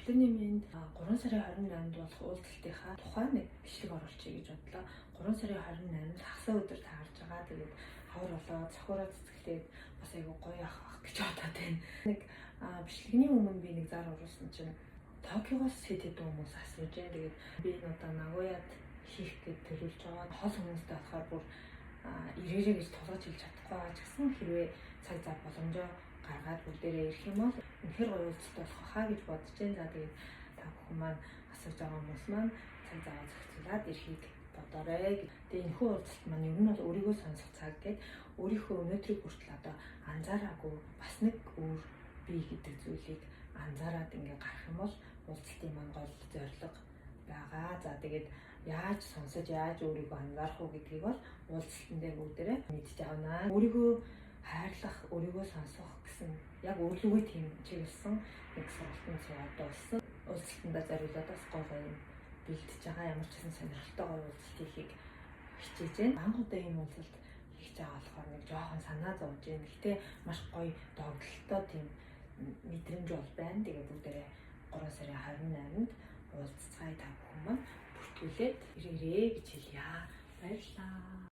Өглөөний мэнд 3 сарын 28-нд болох уулзалтынхаа тухай нэг бичлэг оруулчихъя гэж бодлоо. 3 сарын 28-нд хагас өдөр таарж байгаа. Тэгээд хавар болоо цохороо цэцгэлээд бас айгу гоё ах гэж бодоод байна. Нэг бичлэгний өмнө би нэг зар оруулсан чинь Токиогоос хэд хэдэн хүмүүс асууж байна. Тэгээд би одоо Нагояд хийх гэж төлөвлөж байгаа. Хол хүмүүстэй болохоор бүр ирээрээ гэж тулгаж хэлж чадахгүй байгаа ч гэсэн хэрвээ цаг зав боломжоо гаргаад бүгдээрээ ирэх юм бол үнэхээр гоё уулзалт болох хаа гэж бодож байна. За тэгээд та бүхэн маань асууж байгаа хүмүүс маань цаг зав зохицуулаад ирэхийг бодоорой. Тэгээд энэ хүү уулзалт маань ер нь бол өөрийгөө сонсох цаг гэдэг өөрийнхөө өнөөдрийг хүртэл одоо анзаараагүй бас нэг өөр бие гэдэг зүйлийг анзаараад ингээ гарах юм бол уулзалтын маань гол зорилго байгаа. За тэгээд яаж сонсож яаж өөрийгөө анзаарах уу гэдгийг бол уулзалтан дээр бүгдээрээ мэдж авнаа. Өөрийгөө хайрлах, өөрийгөө сонсох гэсэн яг өөрлөгөө тийм чиглэсэн нэг сургалтын суугаад дууссан. Уулзалтандаа зориулаад бас гоё бэлдэж байгаа. Ямар ч гэсэн сонирхолтой гоё уулзалт хийхийг хичээж байна. Анх удаа ийм уулзалт хийж байгаа болохоор нэг жоохон санаа зовж байна. Гэтэ маш гоё догдолтой тийм мэдрэмж бол байна. Тэгээ бүгдээрээ 3 сарын 28-нд уулзцай та бүхэн маань бүртгүүлээд ирээрээ гэж хэлье. Баярлалаа.